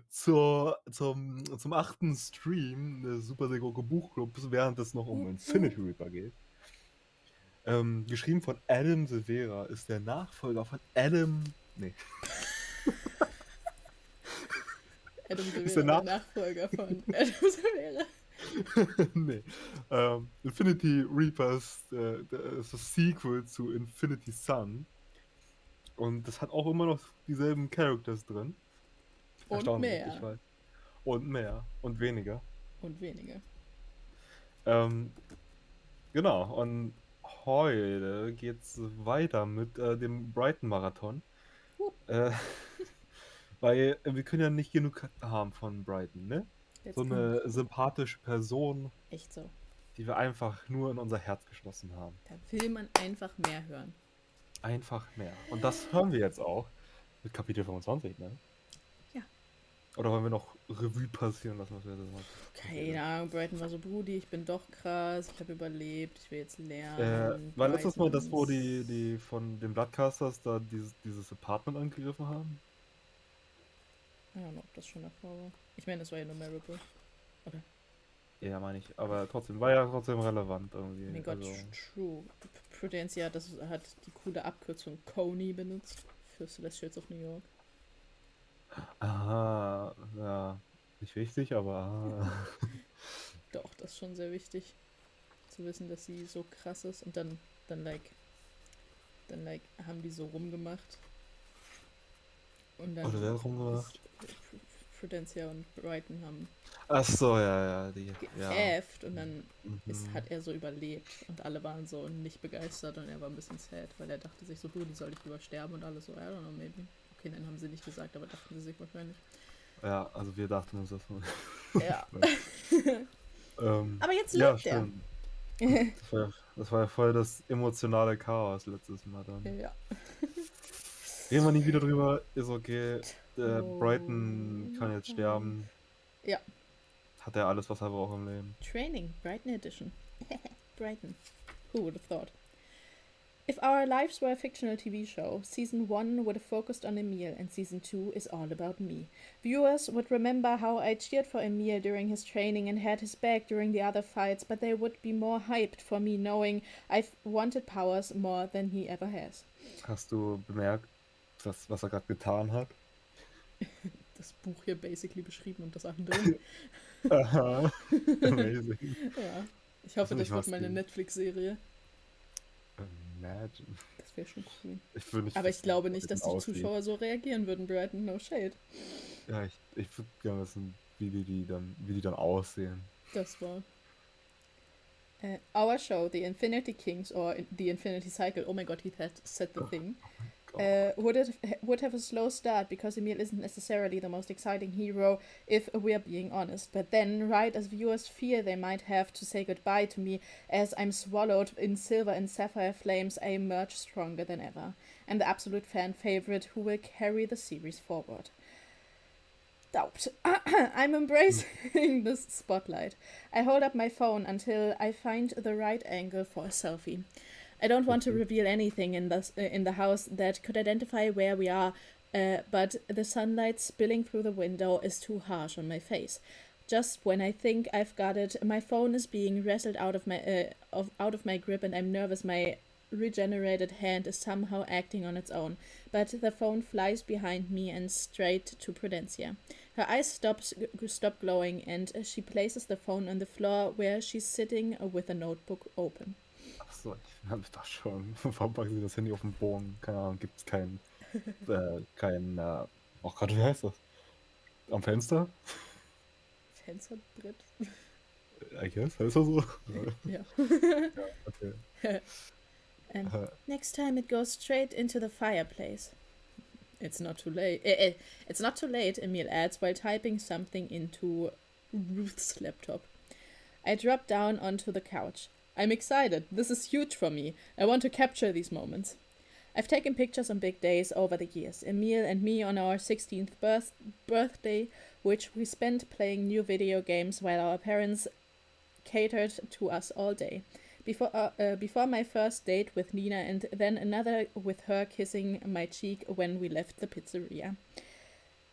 zum 8. Stream des Super Segoku Buchclubs, während es noch um Infinity Reaper geht. Geschrieben von Adam Silvera, ist der Nachfolger von Adam. Nee. Adam Ist Silvera, der der Nachfolger von Adam Silvera. Nee. Infinity Reaper ist das Sequel zu Infinity Sun. Und das hat auch immer noch dieselben Characters drin. Und Erstaunlich, ich mehr. weiß. Und mehr. Und weniger. Und weniger. Genau. Und heute geht's weiter mit dem Brighton-Marathon. Weil wir können ja nicht genug haben von Brighton, ne? Jetzt So eine sympathische Person, echt so. die wir einfach nur in unser Herz geschlossen haben. Da will man einfach mehr hören. Einfach mehr. Und das hören wir jetzt auch mit Kapitel 25, ne? Ja. Oder wollen wir noch Revue passieren lassen, was wir das machen? Keine Ahnung, Brighton war so, Brudi, ich bin doch krass, ich habe überlebt, ich will jetzt lernen. War letztes Mal das, wo die von den Bloodcasters da dieses Apartment angegriffen haben? I don't know, ob das schon davor war. Ich meine, das war ja nur Marable. Oder? Ja, meine ich. Aber trotzdem, war ja trotzdem relevant irgendwie. Mein Gott, also. true. Prudencia hat die coole Abkürzung Coney benutzt für Celestials of New York. Aha, ja. Nicht wichtig, aber Doch, das ist schon sehr wichtig. Zu wissen, dass sie so krass ist. Und dann haben die so rumgemacht. Und dann Oder wer hat rumgemacht? Prudencia und Brighton haben Ach so, ja, die. geäfft und dann hat er so überlebt und alle waren so nicht begeistert und er war ein bisschen sad, weil er dachte sich so, du, die soll ich lieber sterben und alle so, I don't know, maybe. Okay, dann haben sie nicht gesagt, aber dachten sie sich wahrscheinlich. Ja, also wir dachten uns das mal. Ja. Aber jetzt ja, lebt er. Das war ja voll das emotionale Chaos letztes Mal dann. Ja. Reden wir nie wieder drüber, ist okay. Brighton kann jetzt sterben. Ja. Hat er alles, was er braucht im Leben. Training, Brighton Edition. Brighton. Who would have thought? If our lives were a fictional TV show, Season 1 would have focused on Emil and Season 2 is all about me. Viewers would remember how I cheered for Emil during his training and had his back during the other fights, but they would be more hyped for me knowing I've wanted powers more than he ever has. Hast du bemerkt, was er gerade getan hat? Das Buch hier basically beschrieben und das andere. Aha. Amazing. Ja. Ich hoffe, das wird mal eine Netflix-Serie. Imagine. Das wäre schon cool. Aber ich glaube nicht, dass die Zuschauer so reagieren würden, Brighton, no shade. Ja, ich würde gerne wissen, wie die dann aussehen. Das war. Our show, The Infinity Kings or The Infinity Cycle, oh my god, he said the thing, would have a slow start because Emil isn't necessarily the most exciting hero if we're being honest. But then, right as viewers fear they might have to say goodbye to me as I'm swallowed in silver and sapphire flames, I emerge stronger than ever. And the absolute fan favorite who will carry the series forward. Doubt. I'm embracing this spotlight. I hold up my phone until I find the right angle for a selfie. I don't want to reveal anything in the house that could identify where we are, but the sunlight spilling through the window is too harsh on my face. Just when I think I've got it, my phone is being wrestled out of my grip, and I'm nervous my regenerated hand is somehow acting on its own. But the phone flies behind me and straight to Prudencia. Her eyes stop glowing, and she places the phone on the floor where she's sitting with a notebook open. Achso, ich hab das schon. Warum packen sie das Handy auf den Boden? Keine Ahnung, gibt's kein auch gerade, wie heißt das? Am Fenster? Fensterbrett? I guess, heißt das so? Ja. Ja, okay. And next time it goes straight into the fireplace. It's not too late. It's not too late, Emil adds while typing something into Ruth's laptop. I drop down onto the couch. I'm excited. This is huge for me. I want to capture these moments. I've taken pictures on big days over the years. Emil and me on our 16th birthday, which we spent playing new video games while our parents catered to us all day. Before my first date with Nina, and then another with her kissing my cheek when we left the pizzeria.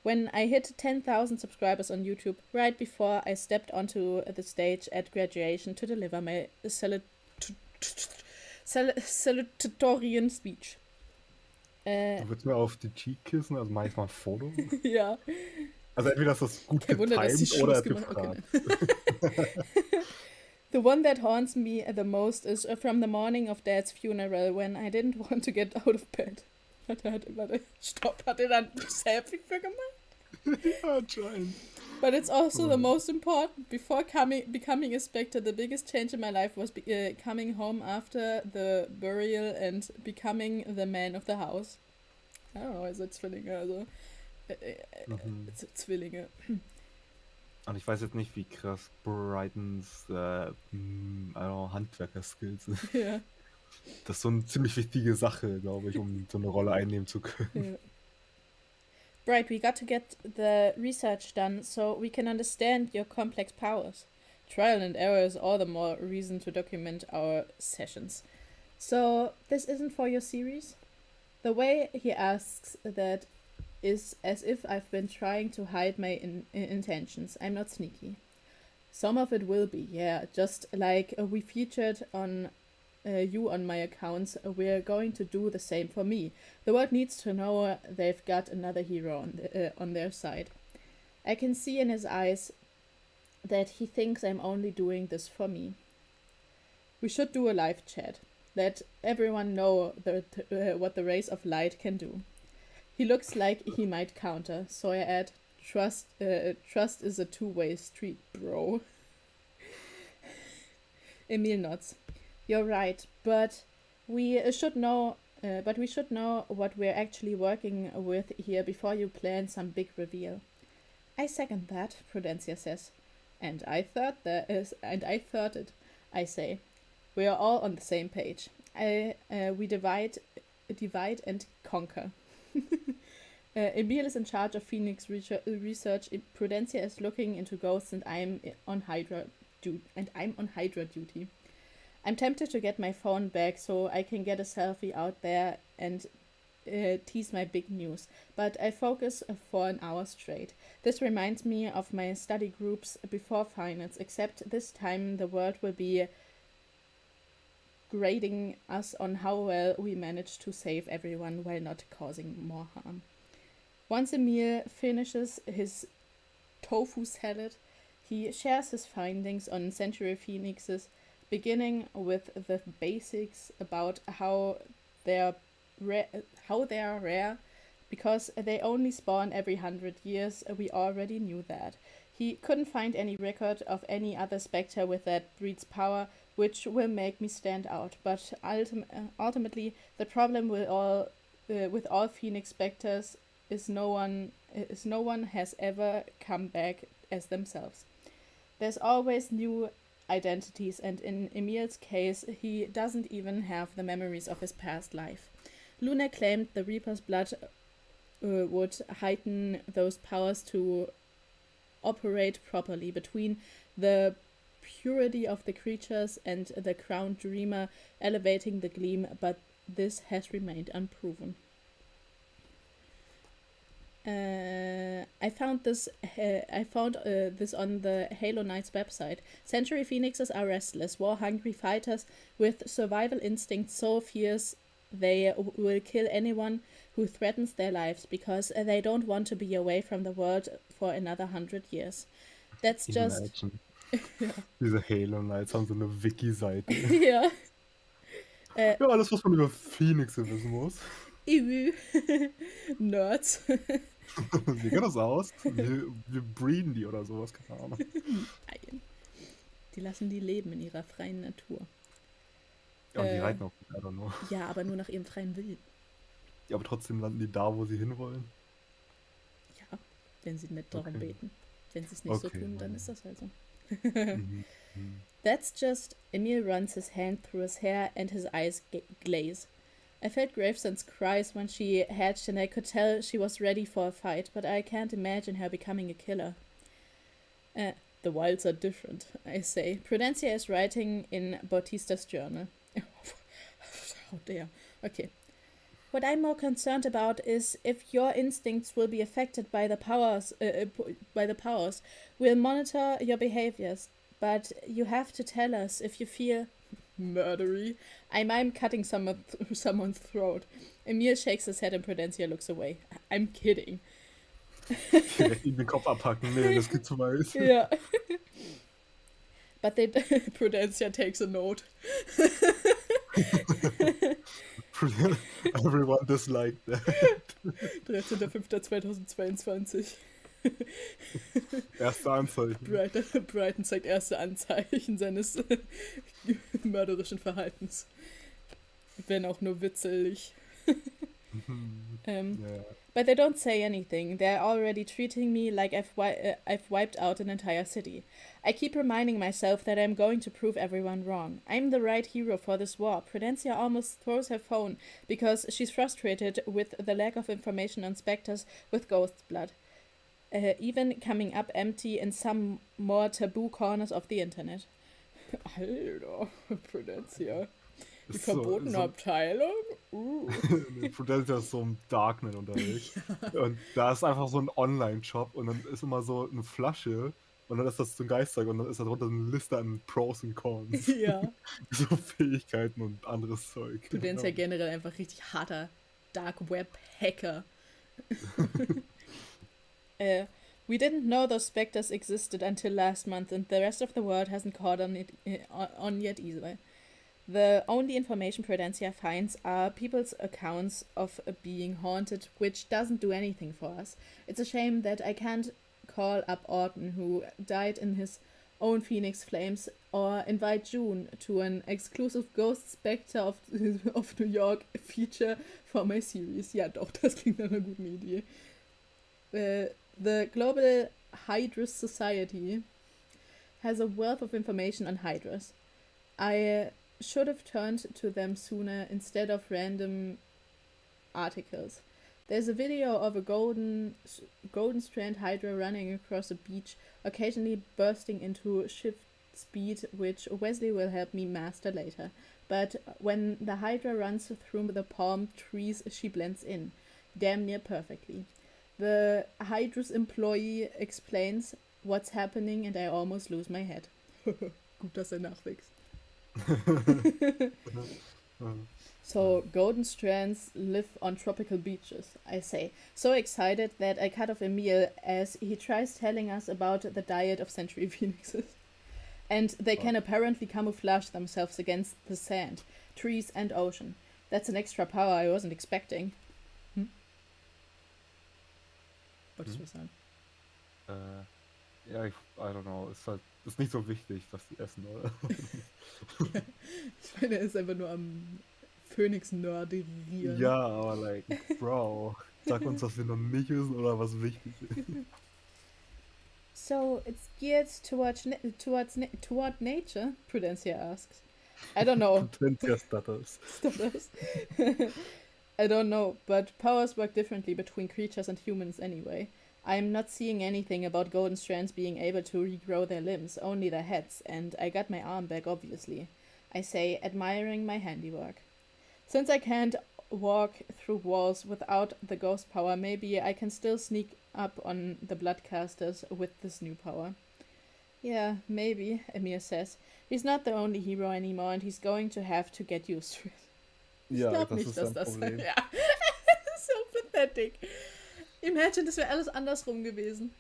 When I hit 10,000 subscribers on YouTube, right before I stepped onto the stage at graduation to deliver my salutatorian speech. Du willst mir auf die Cheek kissen, also mach ich mal ein Foto. Ja. Also entweder ist das gut Kein Wunder, dass die getimed oder Shoes gemacht gefragt. okay. The one that haunts me the most is from the morning of Dad's funeral when I didn't want to get out of bed. Warte, stopp, hat er dann ein Selfie für gemacht? Ja, anscheinend. But it's also the most important. Before becoming a Spectre, the biggest change in my life was coming home after the burial and becoming the man of the house. I don't know, also Zwillinge, also Zwillinge. Und ich weiß jetzt nicht, wie krass Brightons Handwerker-Skills sind. Ja. Das ist so eine ziemlich wichtige Sache, glaube ich, um so eine Rolle einnehmen zu können. Yeah. Bright, we got to get the research done so we can understand your complex powers. Trial and error is all the more reason to document our sessions. So, this isn't for your series? The way he asks that is as if I've been trying to hide my intentions. I'm not sneaky. Some of it will be, yeah, just like we featured on you on my accounts, we're going to do the same for me. The world needs to know they've got another hero on their side. I can see in his eyes that he thinks I'm only doing this for me. We should do a live chat. Let everyone know what the rays of light can do. He looks like he might counter, so I add, trust is a two-way street, bro. Emil nods. You're right, but we should know what we're actually working with here before you plan some big reveal. I second that, Prudencia says. And I thought it, I say. We are all on the same page. We divide and conquer. Emil is in charge of Phoenix research. Prudencia is looking into ghosts, and I'm on Hydra duty. I'm tempted to get my phone back so I can get a selfie out there and tease my big news, but I focus for an hour straight. This reminds me of my study groups before finals, except this time the world will be grading us on how well we managed to save everyone while not causing more harm. Once Emil finishes his tofu salad, he shares his findings on Century Phoenixes, beginning with the basics about how they are rare because they only spawn every 100 years. We already knew that. He couldn't find any record of any other Spectre with that breed's power, which will make me stand out. But ultimately, the problem with all Phoenix Spectres is no one has ever come back as themselves. There's always new identities, and in Emil's case, he doesn't even have the memories of his past life. Luna claimed the Reaper's blood would heighten those powers to operate properly between the purity of the creatures and the crowned dreamer elevating the gleam, but this has remained unproven. I found this on the Halo Knights website. Century Phoenixes are restless, war-hungry fighters with survival instincts so fierce they will kill anyone who threatens their lives because they don't want to be away from the world for another 100 years. That's just... Ja. Diese Halo Knights haben so eine Wiki-Seite. Ja. Ja, alles, was man über Phoenixe wissen muss. Nerds. Wie geht das aus? Wir breeden die oder sowas, keine Ahnung. Nein. Die lassen die leben in ihrer freien Natur. Ja, und die reiten auch I don't know. Ja, aber nur nach ihrem freien Willen. Ja, aber trotzdem landen die da, wo sie hinwollen. Ja, wenn sie nicht darum beten. Wenn sie es nicht so tun, dann ist das halt so. That's just... Emil runs his hand through his hair and his eyes glaze. I felt Graveson's cries when she hatched and I could tell she was ready for a fight, but I can't imagine her becoming a killer. The wilds are different, I say. Prudencia is writing in Bautista's journal. How dare. Okay. What I'm more concerned about is if your instincts will be affected by the powers. We'll monitor your behaviors, but you have to tell us if you feel murdery. I mime cutting someone's throat. Emil shakes his head and Prudencia looks away. I'm kidding. Direkt ihm den Kopf abhacken. Nee, das geht zu weit. Yeah. But Prudencia takes a note. Everyone disliked that. 13.05.2022. Erste Anzeichen. Brighton zeigt erste Anzeichen seines mörderischen Verhaltens. Wenn auch nur witzelig. But they don't say anything. They're already treating me like I've wiped out an entire city. I keep reminding myself that I'm going to prove everyone wrong. I'm the right hero for this war. Prudencia almost throws her phone because she's frustrated with the lack of information on specters with ghost blood. Even coming up empty in some more taboo corners of the internet. Alter, Prudencia. Die verbotene Abteilung? Prudencia ist so im Darknet unterwegs. Ja. Und da ist einfach so ein Online-Shop und dann ist immer so eine Flasche und dann ist das so ein Geistzeug und dann ist da drunter eine Liste an Pros und Cons. Ja. So Fähigkeiten und anderes Zeug. Prudencia generell einfach richtig harter Dark Web Hacker. We didn't know those specters existed until last month and the rest of the world hasn't caught on yet either. The only information Prudencia finds are people's accounts of being haunted, which doesn't do anything for us. It's a shame that I can't call up Orton, who died in his own Phoenix Flames, or invite June to an exclusive Ghost Spectre of New York feature for my series. Ja, doch, das klingt nach einer guten Idee. The Global Hydras Society has a wealth of information on Hydras. I should have turned to them sooner instead of random articles. There's a video of a golden strand hydra running across a beach, occasionally bursting into shift speed, which Wesley will help me master later. But when the hydra runs through the palm trees, she blends in, damn near perfectly. The Hydra's employee explains what's happening and I almost lose my head. Gut, dass nachwächst. So, golden strands live on tropical beaches, I say. So excited that I cut off Emil as he tries telling us about the diet of century phoenixes. And they can apparently camouflage themselves against the sand, trees and ocean. That's an extra power I wasn't expecting. Wolltest du was sagen? Ja, I don't know. Ist nicht so wichtig, was die essen, oder? Ja, ich meine, er ist einfach nur am Phönix-Nerderieren. Ja, aber like, Bro, sag uns, was wir noch nicht wissen oder was wichtig ist. So, it's geared toward nature? Prudencia asks. I don't know. Prudencia stutters. I don't know, but powers work differently between creatures and humans anyway. I'm not seeing anything about golden strands being able to regrow their limbs, only their heads, and I got my arm back, obviously. I say, admiring my handiwork. Since I can't walk through walls without the ghost power, maybe I can still sneak up on the bloodcasters with this new power. Yeah, maybe, Emir says. He's not the only hero anymore, and he's going to have to get used to it. Ja, das nicht, ist das Problem. Ja. So pathetic. Imagine, das wäre alles andersrum gewesen.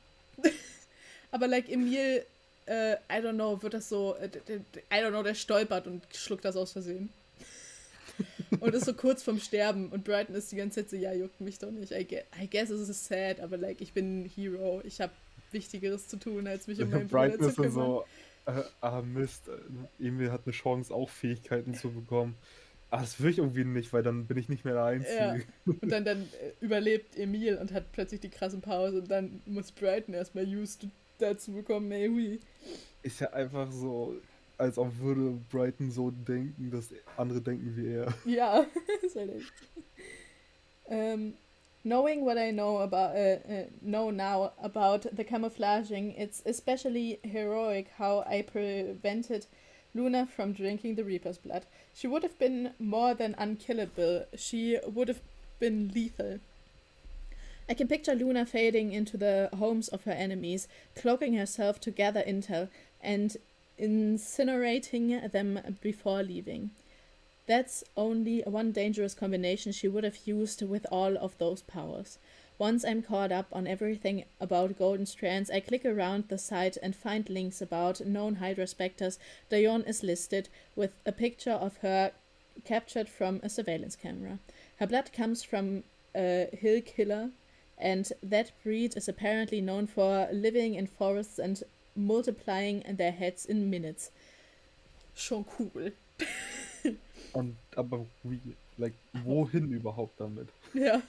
Aber like Emil, I don't know, wird das so, der stolpert und schluckt das aus Versehen. Und ist so kurz vorm Sterben und Brighton ist die ganze Zeit so, ja, juckt mich doch nicht. I guess it is sad, aber like, ich bin ein Hero. Ich habe Wichtigeres zu tun, als mich um meinen Bruder zu kümmern. So, Mist, Emil hat eine Chance, auch Fähigkeiten zu bekommen. Das will ich irgendwie nicht, weil dann bin ich nicht mehr der Einzige. Ja. Und dann überlebt Emil und hat plötzlich die krassen Pause und dann muss Brighton erstmal used dazu bekommen, ey, hui. Ist ja einfach so, als ob würde Brighton so denken, dass andere denken wie er. Ja, ist halt echt. Knowing what I know now about the camouflaging, it's especially heroic how I prevented Luna from drinking the Reaper's blood. She would have been more than unkillable. She would have been lethal. I can picture Luna fading into the homes of her enemies, cloaking herself to gather intel, and incinerating them before leaving. That's only one dangerous combination she would have used with all of those powers. Once I'm caught up on everything about Golden Strands, I click around the site and find links about known Hydra specters. Dayon is listed with a picture of her captured from a surveillance camera. Her blood comes from a hill killer, and that breed is apparently known for living in forests and multiplying their heads in minutes. Schon cool. Aber wie? Like, wohin überhaupt damit? Ja.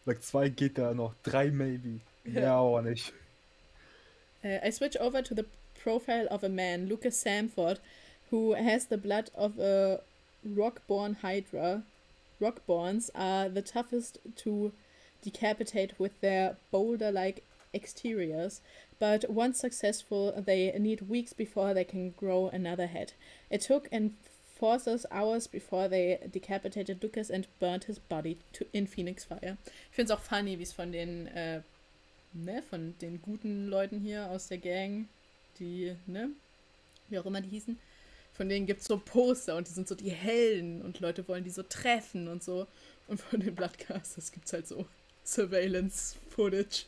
Like, 2 geht da noch, 3 maybe. Ja, aber nicht. I switch over to the profile of a man, Lucas Samford, who has the blood of a rockborn Hydra. Rockborns are the toughest to decapitate with their boulder-like exteriors, but once successful, they need weeks before they can grow another head. It took enforcers hours before they decapitated Lucas and burned his body in Phoenix Fire. Ich finde es auch funny, wie es von den guten Leuten hier aus der Gang, die, wie auch immer die hießen, von denen gibt es so Poster und die sind so die Helden und Leute wollen die so treffen und so. Und von den Bloodcasters gibt es halt so Surveillance-Footage.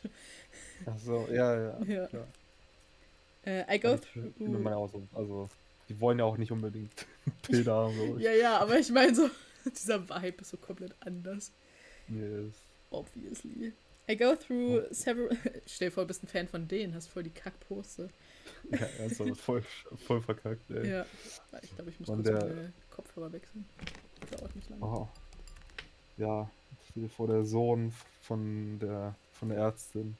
Ach so, ja. Klar. I go through... Also, die wollen ja auch nicht unbedingt Bilder haben. So. Ja, aber ich meine so, dieser Vibe ist so komplett anders. Yes. Obviously. I go through several... Stell dir vor, du bist ein Fan von denen, hast voll die Kackposter. Ja, also voll verkackt, ey. Ja, ich glaube, ich muss kurz meine Kopfhörer wechseln. Dauert nicht lange. Oh. Ja, stell dir vor, der Sohn von der Ärztin.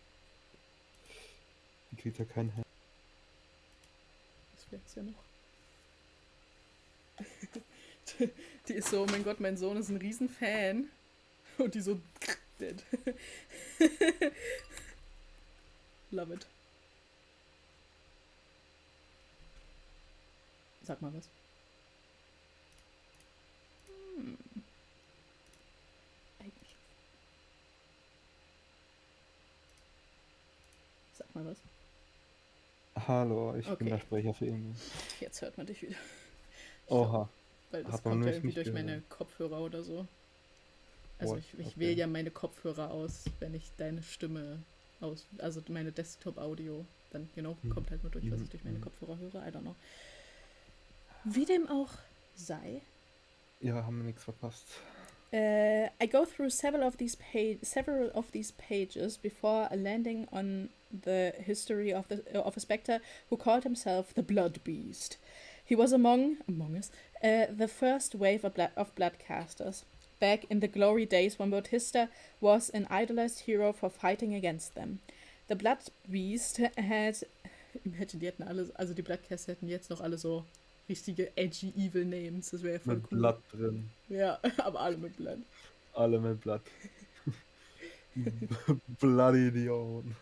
Die kriegt ja kein Herz. Das wär's ja noch. Die ist so, oh mein Gott, mein Sohn ist ein Riesenfan. Und die so dead. Love it. Sag mal was. Eigentlich. Sag mal was. Hallo, ich bin der Sprecher für ENG. Jetzt hört man dich wieder. Oha. Weil das kommt ja irgendwie durch meine Kopfhörer oder so. Also ich wähle ja meine Kopfhörer aus, wenn ich deine Stimme also meine Desktop-Audio, dann kommt halt nur durch, was ich durch meine Kopfhörer höre. I don't know. Wie dem auch sei. Ja, haben wir nichts verpasst. I go through several of these pages before landing on the history of a spectre who called himself the Blood Beast. He was among us the first wave of bloodcasters, back in the glory days when Bautista was an idolized hero for fighting against them. The Blood Beast had... Imagine, die hätten alle... Also die Bloodcaster hätten jetzt noch alle so richtige edgy evil Names. Das wäre ja voll mit cool. Blood drin. Ja, aber alle mit Blood. Alle mit Blood. Bloody Dion.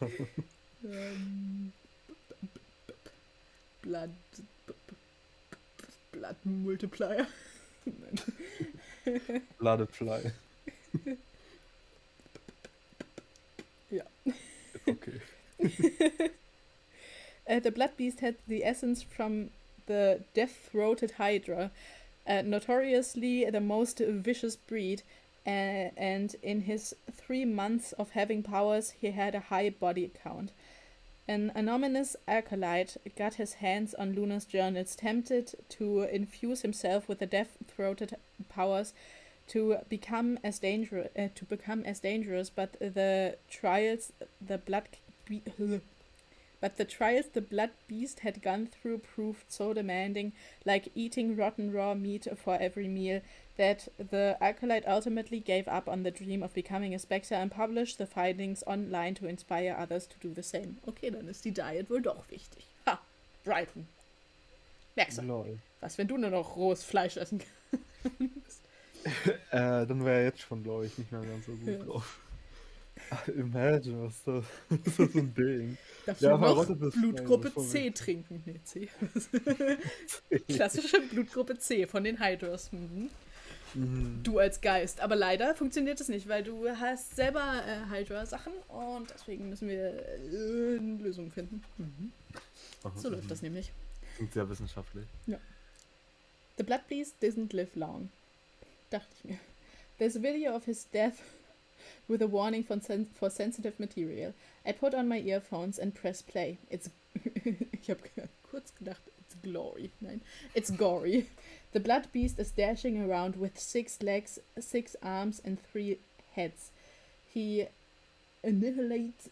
Blood Multiplier. Bloodfly. Ja. Okay. The Blood Beast had the essence from the death-throated Hydra, notoriously the most vicious breed, and in his 3 months of having powers, he had a high body count. An anonymous acolyte got his hands on Luna's journals, tempted to infuse himself with the death-throated powers to become as dangerous. But the trials the Blood Beast had gone through proved so demanding, like eating rotten raw meat for every meal, that the acolyte ultimately gave up on the dream of becoming a spectre and published the findings online to inspire others to do the same. Okay, dann ist die Diet wohl doch wichtig. Ha, Brighton. Merkst du? Was, wenn du nur noch rohes Fleisch essen kannst? Dann wäre jetzt schon, glaube ich, nicht mehr ganz so gut drauf. Imagine, was das ist das so ein Ding. Dafür ja, noch Blutgruppe C trinken. Nee, C. Klassische Blutgruppe C von den Hydras. Mhm. Du als Geist. Aber leider funktioniert es nicht, weil du hast selber Hydra-Sachen und deswegen müssen wir eine Lösung finden. So läuft das nämlich. Klingt sehr wissenschaftlich. Ja. The Blood Beast didn't live long. Dachte ich mir. There's a video of his death with a warning for sensitive material. I put on my earphones and press play. Ich habe kurz gedacht, it's glory. Nein, it's gory. The blood beast is dashing around with 6 legs, 6 arms and 3 heads. He annihilates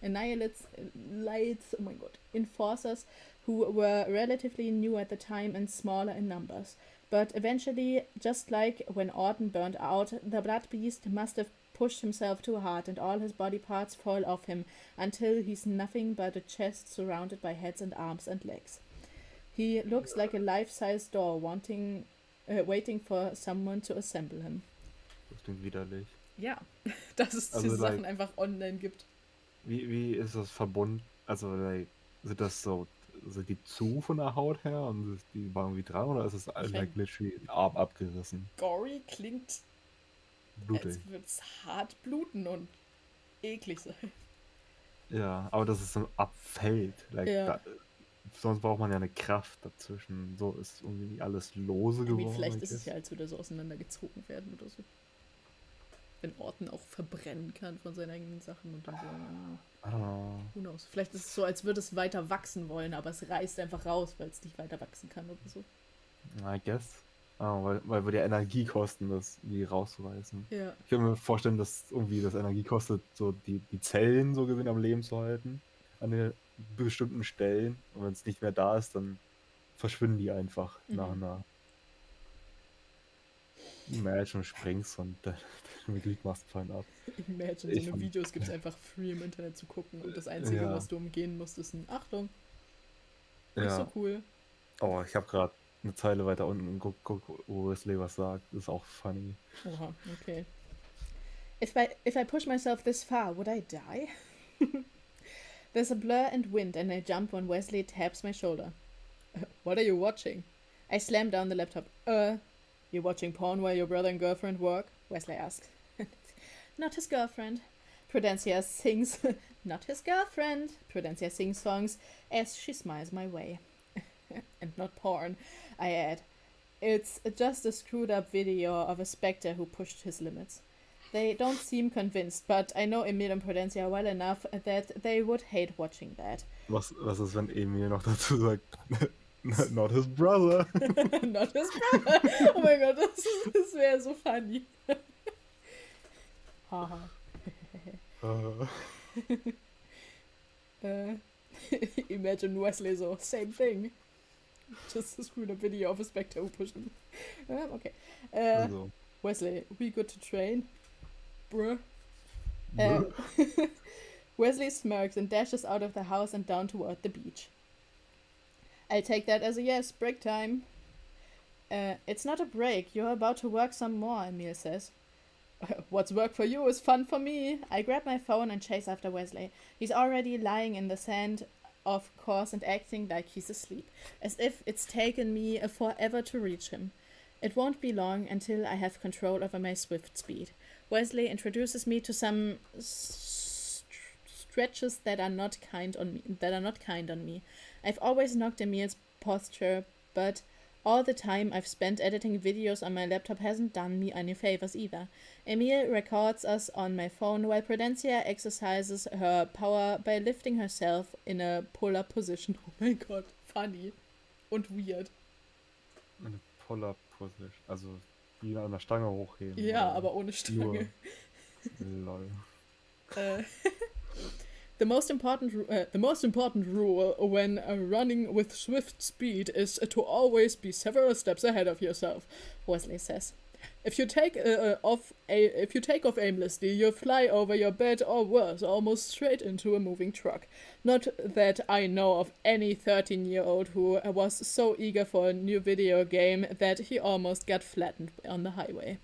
oh my god, enforcers who were relatively new at the time and smaller in numbers. But eventually, just like when Orton burned out, the blood beast must have pushed himself too hard and all his body parts fall off him until he's nothing but a chest surrounded by heads and arms and legs. He looks like a life-size doll waiting for someone to assemble him. Das klingt widerlich. Ja, dass es diese Sachen einfach online gibt. Wie ist das verbunden? Also, sind das so, sind die zu von der Haut her und die waren irgendwie dran oder ist es literally ein Arm abgerissen? Gory klingt, blutig. Als würde es hart bluten und eklig sein. Ja, aber dass es so abfällt. Sonst braucht man ja eine Kraft dazwischen. So ist irgendwie alles lose geworden. Vielleicht ist es ja, als würde er so auseinandergezogen werden oder so. Wenn Orton auch verbrennen kann von seinen eigenen Sachen und dann so. Who knows? Vielleicht ist es so, als würde es weiter wachsen wollen, aber es reißt einfach raus, weil es nicht weiter wachsen kann oder so. I guess. Weil wir die Energie kosten, das die rauszureißen. Ja. Ich kann mir vorstellen, dass irgendwie das Energie kostet, so die Zellen so gesehen am Leben zu halten. An den bestimmten Stellen. Und wenn es nicht mehr da ist, dann verschwinden die einfach nach und nach. Imagine, springst und deine Gliedmaßen fallen ab. Imagine, so eine Videos gibt es einfach free im Internet zu gucken und das Einzige, was du umgehen musst, ist ein Achtung. Nicht so cool. Oh, ich habe gerade eine Zeile weiter unten und guck, wo Wesley was sagt. Das ist auch funny. Oha, okay. If I push myself this far, would I die? There's a blur and wind and I jump when Wesley taps my shoulder. What are you watching? I slam down the laptop. You watching porn while your brother and girlfriend work? Wesley asks. Not his girlfriend. Prudencia sings. Not his girlfriend. Prudencia sings songs as she smiles my way. And not porn, I add. It's just a screwed up video of a spectre who pushed his limits. They don't seem convinced, but I know Emil and Prudencia well enough that they would hate watching that. Was ist, wenn Emil noch dazu sagt, not his brother? Not his brother. Oh mein Gott, das wäre so funny. Haha. Imagine Wesley so, same thing. Just a screwed up video of a spectre who pushed him. Okay. Wesley, we good to train? Bruh. Wesley smirks and dashes out of the house and down toward the beach. I'll take that as a yes, break time. It's not a break, you're about to work some more, Emil says. What's work for you is fun for me. I grab my phone and chase after Wesley. He's already lying in the sand, of course, and acting like he's asleep, as if it's taken me forever to reach him. It won't be long until I have control over my swift speed. Wesley introduces me to some stretches that are not kind on me. I've always knocked Emil's posture, but all the time I've spent editing videos on my laptop hasn't done me any favors either. Emil records us on my phone while Prudencia exercises her power by lifting herself in a pull-up position. Oh mein Gott, funny und weird. Eine Pull-up Position, also wie an einer Stange hochheben. Ja, aber ohne Stange. Lol. The most important rule when running with swift speed is to always be several steps ahead of yourself, Wesley says. If you take off aimlessly, you fly over your bed or worse, almost straight into a moving truck. Not that I know of any 13-year-old who was so eager for a new video game that he almost got flattened on the highway.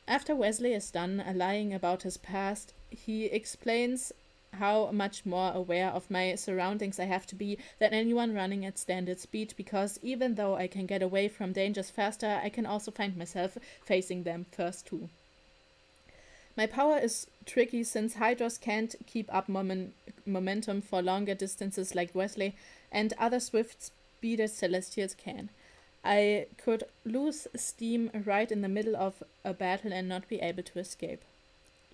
After Wesley is done lying about his past, he explains how much more aware of my surroundings I have to be than anyone running at standard speed, because even though I can get away from dangers faster, I can also find myself facing them first too. My power is tricky since Hydros can't keep up momentum for longer distances like Wesley, and other swift-speeded Celestials can. I could lose steam right in the middle of a battle and not be able to escape.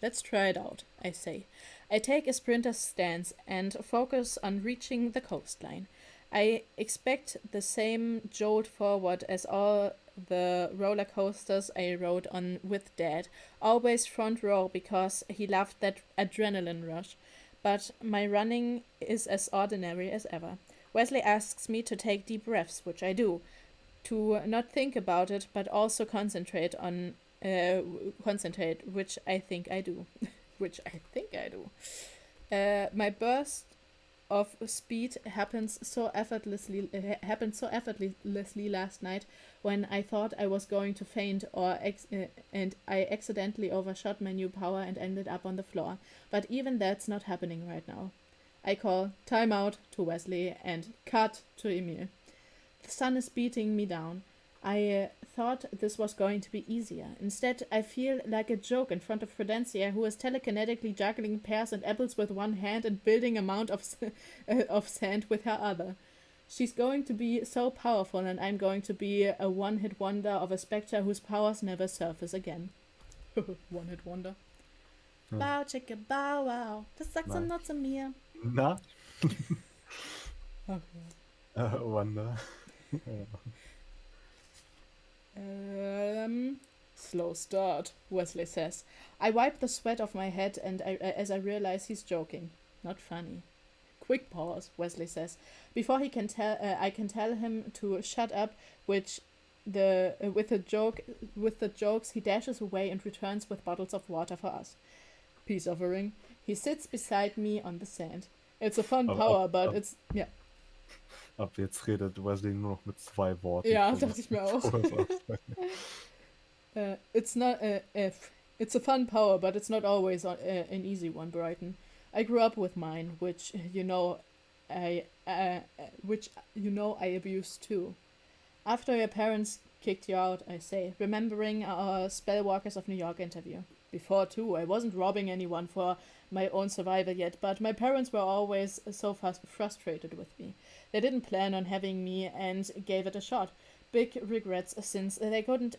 Let's try it out, I say. I take a sprinter's stance and focus on reaching the coastline. I expect the same jolt forward as all the roller coasters I rode on with Dad, always front row because he loved that adrenaline rush. But my running is as ordinary as ever. Wesley asks me to take deep breaths, which I do, to not think about it, but also concentrate, which I think I do. My burst of speed happened so effortlessly last night when I thought I was going to faint, and I accidentally overshot my new power and ended up on the floor. But even that's not happening right now. I call time out to Wesley and cut to Emil. The sun is beating me down. I thought this was going to be easier. Instead, I feel like a joke in front of Prudencia, who is telekinetically juggling pears and apples with one hand and building a mound of sand with her other. She's going to be so powerful, and I'm going to be a one-hit wonder of a spectre whose powers never surface again. One-hit wonder. Ja. Bow, chicka, bow, wow. Das sagt so Nein. nur zu mir. Na? Okay. Wanda. Slow start, Wesley says. I wipe the sweat off my head and as I realize he's joking. Not funny. Quick pause, Wesley says. Before he can I can tell him to shut up, with the jokes he dashes away and returns with bottles of water for us. Peace offering. He sits beside me on the sand. It's a fun power, but it's yeah. Ab jetzt redet Wesley nur noch mit 2 Worten. Ja, dachte ich mir auch. It's a fun power, but it's not always an easy one, Brighton. I grew up with mine, which I abused too. After your parents kicked you out, I say, remembering our Spellwalkers of New York interview. Before too, I wasn't robbing anyone for my own survival yet, but my parents were always so frustrated with me. They didn't plan on having me and gave it a shot. Big regrets since they couldn't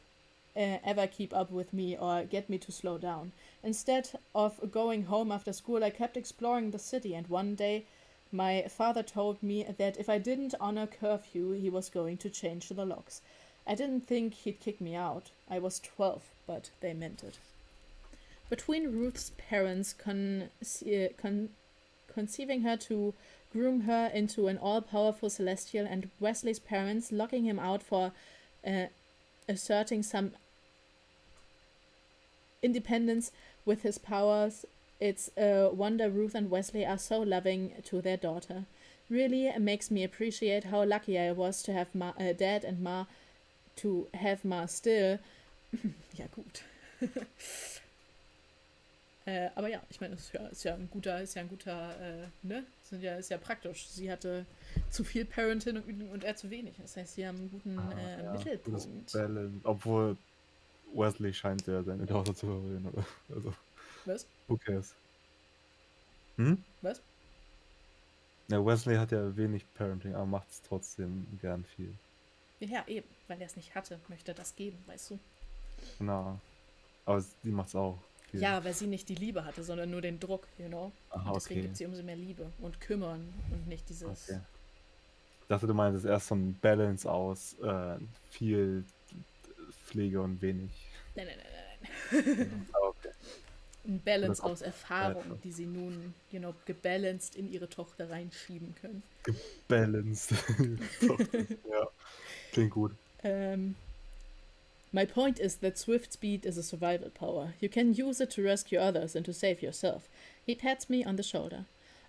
ever keep up with me or get me to slow down. Instead of going home after school, I kept exploring the city, and one day my father told me that if I didn't honor curfew, he was going to change the locks. I didn't think he'd kick me out. I was 12, but they meant it. Between Ruth's parents conceiving her to groom her into an all-powerful Celestial and Wesley's parents locking him out for asserting some independence with his powers, it's a wonder Ruth and Wesley are so loving to their daughter. Really makes me appreciate how lucky I was to have Dad and Ma, to have Ma still. Ja, gut. Aber ja, ich meine, ist ja ein guter, ne? Ist ja praktisch. Sie hatte zu viel Parenting und er zu wenig. Das heißt, sie haben einen guten Mittelpunkt. Obwohl Wesley scheint ja seine Tochter zu verwöhnen, oder? Also, was? Who cares? Was? Ja, Wesley hat ja wenig Parenting, aber macht es trotzdem gern viel. Ja, eben, weil er es nicht hatte, möchte er das geben, weißt du? Genau. Aber sie macht es auch. Ja, weil sie nicht die Liebe hatte, sondern nur den Druck, Aha, und deswegen okay. gibt sie umso mehr Liebe und kümmern und nicht dieses... Okay. Ich dachte, du meinst erst so ein Balance aus viel Pflege und wenig. Nein. Okay. Ein Balance aus Erfahrung, die sie nun, gebalanced in ihre Tochter reinschieben können. Gebalanced. Ja, klingt gut. My point is that swift speed is a survival power. You can use it to rescue others and to save yourself. He pats me on the shoulder.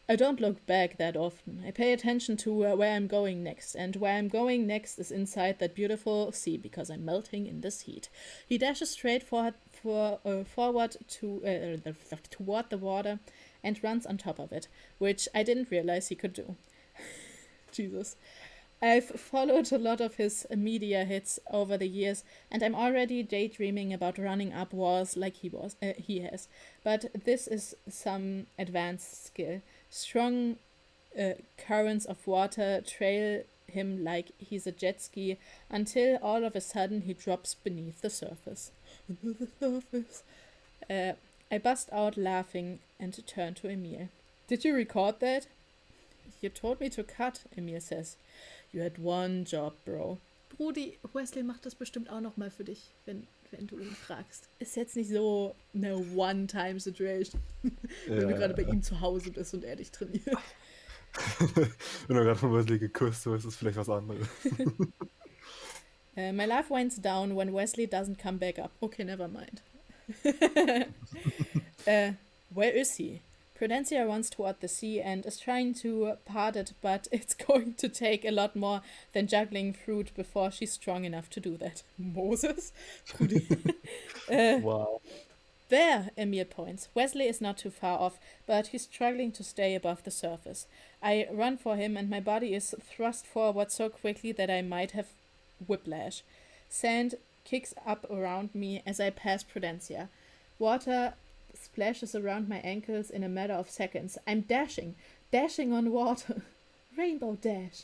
I don't look back that often. I pay attention to where I'm going next, and where I'm going next is inside that beautiful sea because I'm melting in this heat. He dashes straight forward toward the water, and runs on top of it, which I didn't realize he could do. Jesus. I've followed a lot of his media hits over the years, and I'm already daydreaming about running up walls like he has. But this is some advanced skill. Strong currents of water trail him like he's a jet ski until all of a sudden he drops beneath the surface. I bust out laughing and turn to Emil. Did you record that? You told me to cut, Emil says. You had one job, bro. Brudi, Wesley macht das bestimmt auch noch mal für dich, wenn du ihn fragst. Ist jetzt nicht so eine One-Time-Situation, wenn du gerade bei ihm zu Hause bist und er dich trainiert. Wenn du gerade von Wesley geküsst wirst, ist vielleicht was anderes. My laugh winds down when Wesley doesn't come back up. Okay, never mind. Where is he? Prudencia runs toward the sea and is trying to part it, but it's going to take a lot more than juggling fruit before she's strong enough to do that. Moses? Wow. There, Emil points. Wesley is not too far off, but he's struggling to stay above the surface. I run for him and my body is thrust forward so quickly that I might have whiplash. Sand kicks up around me as I pass Prudencia. Water splashes around my ankles in a matter of seconds. I'm dashing on water. Rainbow dash.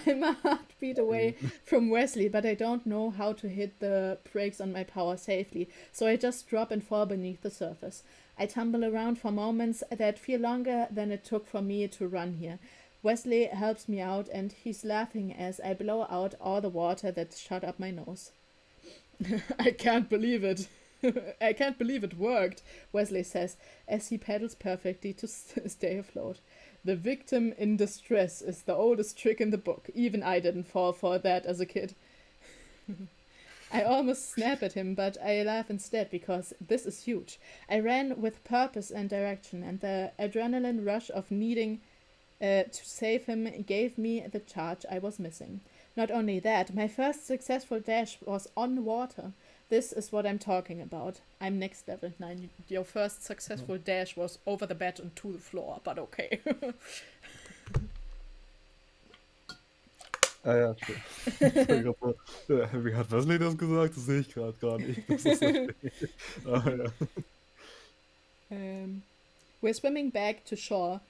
I'm a heartbeat away from Wesley, but I don't know how to hit the brakes on my power safely, so I just drop and fall beneath the surface. I tumble around for moments that feel longer than it took for me to run here. Wesley helps me out and he's laughing as I blow out all the water that shot up my nose. I can't believe it. I can't believe it worked, Wesley says, as he paddles perfectly to stay afloat. The victim in distress is the oldest trick in the book. Even I didn't fall for that as a kid. I almost snap at him, but I laugh instead because this is huge. I ran with purpose and direction, and the adrenaline rush of needing to save him gave me the charge I was missing. Not only that, my first successful dash was on water. This is what I'm talking about. I'm next level 9. Your first successful dash was over the bed and to the floor, but okay. Ja, true. Wie hat Wesley das gesagt? Das sehe ich gerade gar nicht. Das ist ja. We're swimming back to shore.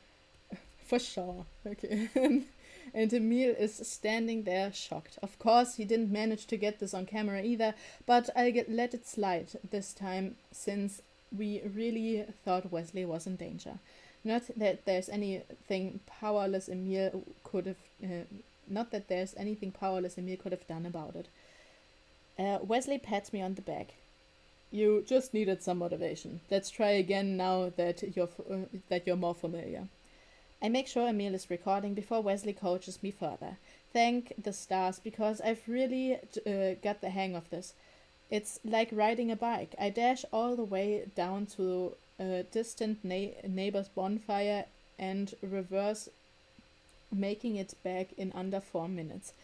For sure. Okay. And Emil is standing there shocked. Of course, he didn't manage to get this on camera either, but I'll let it slide this time since we really thought Wesley was in danger. Not that there's anything powerless Emil could have done about it. Wesley pats me on the back. You just needed some motivation. Let's try again now that you're more familiar. I make sure Emil is recording before Wesley coaches me further. Thank the stars, because I've really got the hang of this. It's like riding a bike. I dash all the way down to a distant neighbor's bonfire and reverse, making it back in under 4 minutes.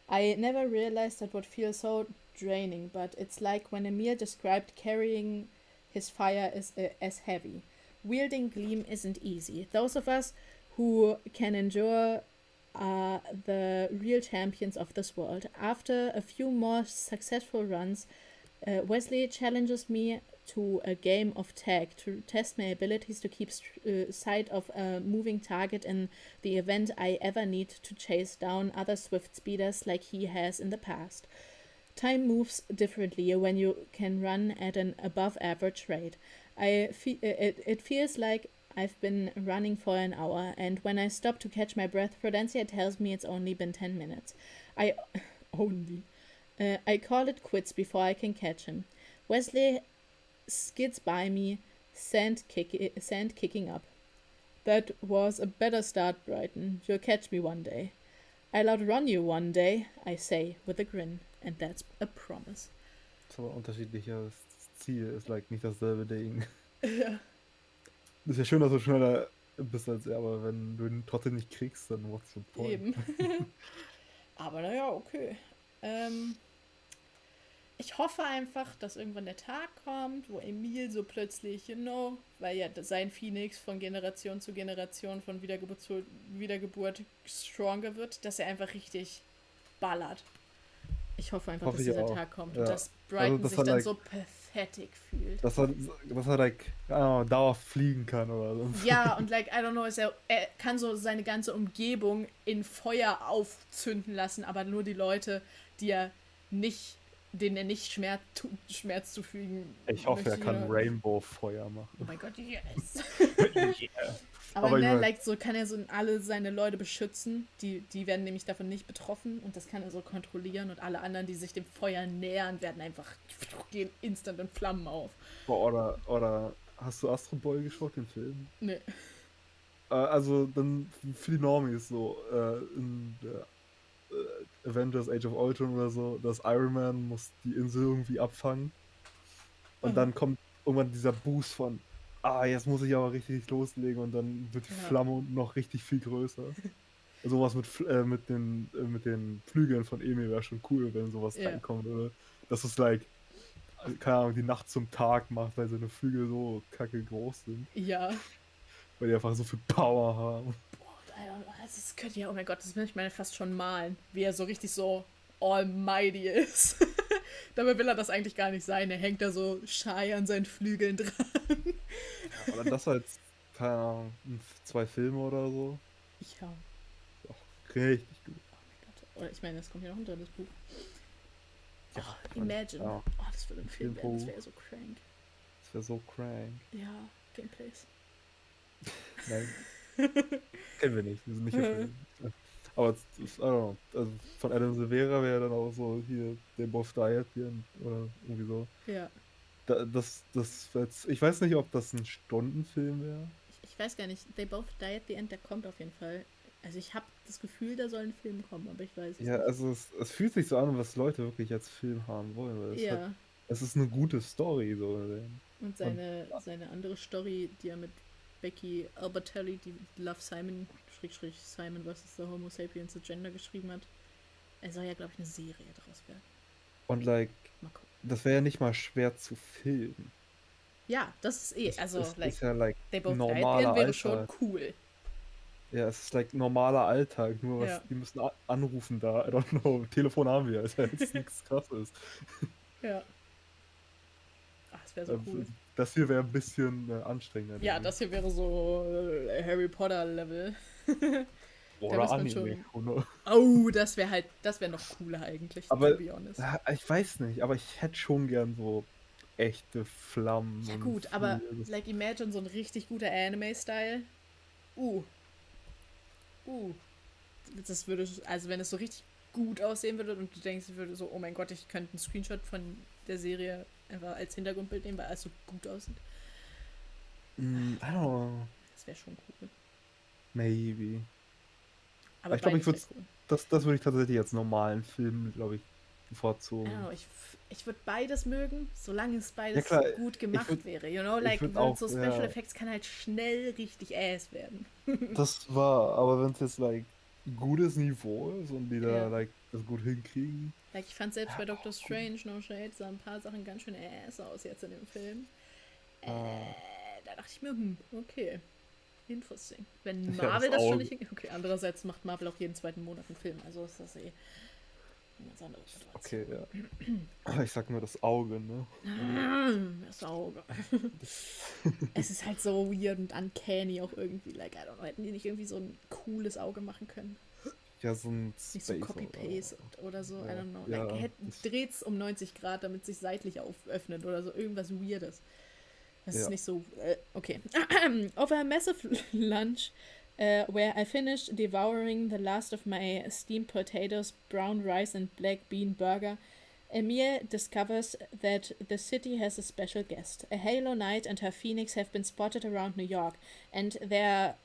I never realized that would feel so draining, but it's like when Emil described carrying his fire as heavy. Wielding Gleam isn't easy. Those of us who can endure are the real champions of this world. After a few more successful runs, Wesley challenges me to a game of tag to test my abilities to keep sight of a moving target in the event I ever need to chase down other swift speeders like he has in the past. Time moves differently when you can run at an above average rate. It feels like I've been running for an hour, and when I stop to catch my breath, Prudencia tells me it's only been 10 minutes. I call it quits before I can catch him. Wesley skids by me, sand kicking up. That was a better start, Brighton. You'll catch me one day. I'll outrun you one day, I say with a grin, and that's a promise. So ein unterschiedliches Ziel ist like nicht dasselbe Ding. Ja. Ist ja schön, dass du schneller bist als er, aber wenn du ihn trotzdem nicht kriegst, dann what's the point? Eben. Aber naja, okay. Ich hoffe einfach, dass irgendwann der Tag kommt, wo Emil so plötzlich, weil ja sein Phoenix von Generation zu Generation, von Wiedergeburt zu Wiedergeburt stronger wird, dass er einfach richtig ballert. Ich hoffe einfach, dass dieser Tag kommt und dass Brighton sich dann so pathetic fühlt. Dass er like, dauerhaft fliegen kann oder so. Ja, und like, I don't know, er kann so seine ganze Umgebung in Feuer aufzünden lassen, aber nur die Leute, denen er nicht Schmerz zufügen. Ich hoffe, er kann Rainbow-Feuer machen. Oh mein Gott, yes. Yeah. Aber so kann er so alle seine Leute beschützen. Die werden nämlich davon nicht betroffen und das kann er so kontrollieren und alle anderen, die sich dem Feuer nähern, gehen instant in Flammen auf. Oder hast du Astro Boy geschaut, den Film? Nee. Also dann für die Normies so, in Avengers Age of Ultron oder so, dass Iron Man muss die Insel irgendwie abfangen. Und dann kommt irgendwann dieser Boost von, jetzt muss ich aber richtig loslegen und dann wird die Flamme noch richtig viel größer. Sowas mit den Flügeln von Emil wäre schon cool, wenn sowas reinkommt, oder? Dass es like, keine Ahnung, die Nacht zum Tag macht, weil seine Flügel so kacke groß sind. Ja. Weil die einfach so viel Power haben. Das könnte ja, oh mein Gott, das will ich meine fast schon malen, wie er so richtig so almighty ist. Dabei will er das eigentlich gar nicht sein. Er hängt da so shy an seinen Flügeln dran. Ja, aber das halt, keine Ahnung, 2 Filme oder so. Ja. Auch richtig gut. Oh mein Gott. Oder ich meine, es kommt ja noch ein drittes Buch. Imagine. Ja. Das würde ein Film werden, das wäre so crank. Das wäre so crank. Ja, Gameplays. Nein. Kennen wir nicht, wir sind nicht auf Film. Aber also von Adam Silvera wäre dann auch so hier der Boss Diet oder irgendwie so. Ja. Ich weiß nicht, ob das ein Stundenfilm wäre. Ich weiß gar nicht. They Both Die at the End, der kommt auf jeden Fall. Also ich habe das Gefühl, da soll ein Film kommen, aber ich weiß es nicht. Ja, also es fühlt sich so an, was Leute wirklich als Film haben wollen. Weil es ist eine gute Story. So. Und seine andere Story, die er mit Becky Albertelli, die Love Simon, Simon vs. the Homo Sapiens Agenda geschrieben hat. Er soll ja, glaube ich, eine Serie daraus werden. Und das wäre ja nicht mal schwer zu filmen. Ja, das ist ist ja They Both normaler wäre schon cool. Ja, es ist normaler Alltag, nur die müssen anrufen da, I don't know, Telefon haben wir, ist ja jetzt nichts Krasses. Ja. Das wäre so cool. Das hier wäre ein bisschen anstrengender. Ja, das hier wäre so Harry Potter Level. Oder Anime. Das wäre noch cooler eigentlich, aber, to be honest. Ich weiß nicht, aber ich hätte schon gern so echte Flammen. Ja gut, aber imagine so ein richtig guter Anime-Style. Das würde, also wenn es so richtig gut aussehen würde und du denkst, so, oh mein Gott, ich könnte einen Screenshot von der Serie einfach als Hintergrundbild nehmen, weil alles so gut aussieht. I don't know. Das wäre schon cool. Maybe. Aber ich glaube, das würde ich tatsächlich als normalen Film, glaube ich, bevorzugen. Ich würde beides mögen, solange es beides gut gemacht wäre. So Special Effects kann halt schnell richtig ass werden. Das war, aber wenn es jetzt gutes Niveau ist und die da das gut hinkriegen. Ich fand selbst bei Doctor Strange, No Shade, sah ein paar Sachen ganz schön ass aus jetzt in dem Film. Da dachte ich mir, okay, interesting. Wenn Marvel das schon nicht hinkriegt. Okay, andererseits macht Marvel auch jeden zweiten Monat einen Film, also ist das eine ganz andere Situation. Okay, ja. Ich sag nur das Auge, ne? Das Auge. Es ist halt so weird und uncanny auch irgendwie. I don't know, hätten die nicht irgendwie so ein cooles Auge machen können? Ja, so ein nicht so Copy-Paste oder so, I don't know. Dreht's um 90 Grad, damit es sich seitlich öffnet oder so, irgendwas Weirdes. Das ist nicht so, okay. Over a massive lunch, where I finished devouring the last of my steamed potatoes, brown rice and black bean burger, Emil discovers that the city has a special guest. A Halo Knight and her Phoenix have been spotted around New York, and they're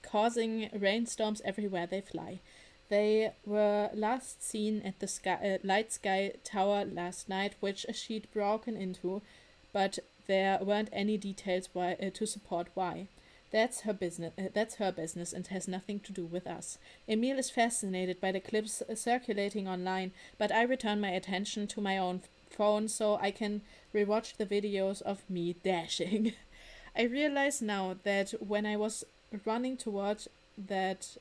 causing rainstorms everywhere they fly. They were last seen at the Light Sky Tower last night, which she'd broken into, but there weren't any details to support why. That's her business and has nothing to do with us. Emil is fascinated by the clips circulating online, but I return my attention to my own phone so I can rewatch the videos of me dashing. I realize now that when I was running towards that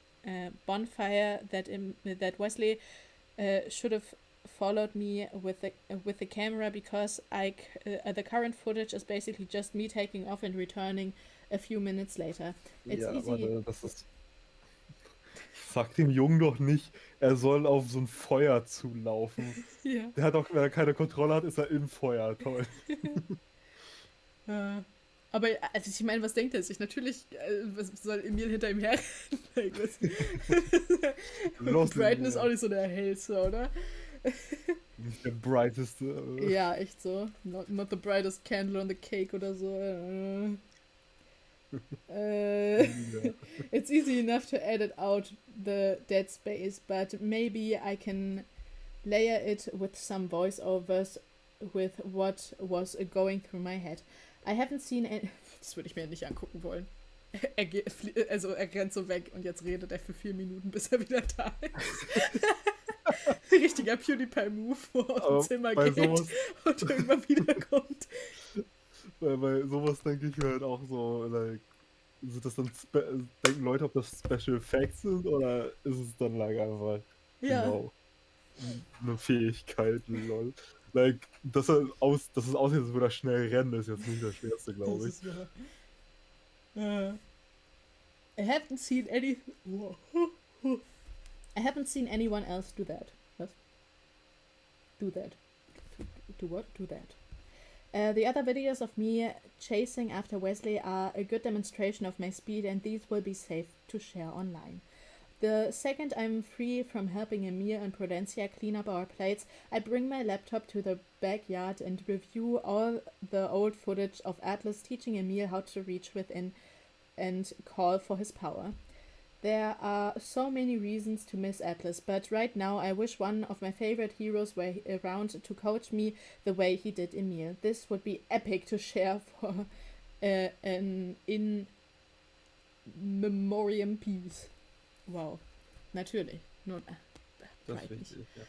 bonfire, that Wesley should have followed me with the camera, because the current footage is basically just me taking off and returning a few minutes later. It's Ja, easy. warte, das ist. Sag dem Jungen doch nicht, er soll auf so ein Feuer zulaufen. Ja. Der hat auch, wenn er keine Kontrolle hat, ist er im Feuer. Toll. Aber also ich meine, was denkt er sich? Natürlich was soll Emil hinter ihm her? Brighton ist auch nicht so der hellste, oder? Nicht der brighteste. Ja, echt so. Not the brightest candle on the cake oder so. It's easy enough to edit out the dead space, but maybe I can layer it with some voiceovers with what was going through my head. I haven't seen any... Das würde ich mir nicht angucken wollen. Er rennt so weg und jetzt redet er für 4 Minuten, bis er wieder da ist. Richtiger PewDiePie-Move, wo er aus dem Zimmer geht und irgendwann wiederkommt. Bei sowas denke ich mir halt auch so, like, sind das dann denken Leute, ob das Special Effects sind, oder ist es dann like einfach genau eine Fähigkeit, lol. Like, dass es aussieht, als würde er schnell rennen, ist jetzt nicht das Schwerste, glaube ich. I haven't seen anyone else do that. Was? Do that. Do what? Do that. The other videos of me chasing after Wesley are a good demonstration of my speed, and these will be safe to share online. The second I'm free from helping Emil and Prudencia clean up our plates, I bring my laptop to the backyard and review all the old footage of Atlas teaching Emil how to reach within and call for his power. There are so many reasons to miss Atlas, but right now I wish one of my favorite heroes were around to coach me the way he did Emil. This would be epic to share for an in memoriam piece. Wow, natürlich. Nur, das ist wichtig, ja.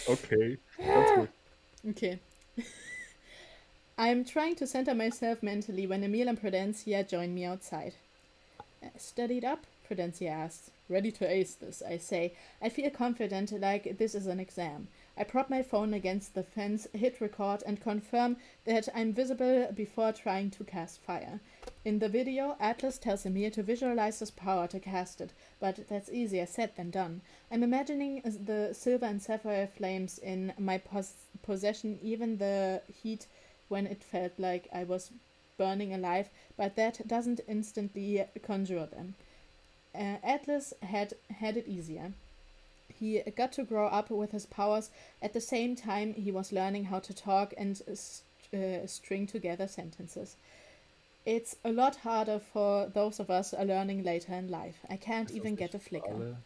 Okay, ganz gut. Okay. I'm trying to center myself mentally when Emil and Prudencia join me outside. Studied up? Prudencia asks. Ready to ace this, I say. I feel confident, like this is an exam. I prop my phone against the fence, hit record, and confirm that I'm visible before trying to cast fire. In the video, Atlas tells Emil to visualize his power to cast it, but that's easier said than done. I'm imagining the silver and sapphire flames in my possession, even the heat when it felt like I was burning alive, but that doesn't instantly conjure them. Atlas had it easier. He got to grow up with his powers at the same time he was learning how to talk and string together sentences. It's a lot harder for those of us learning later in life. I can't even get a flicker.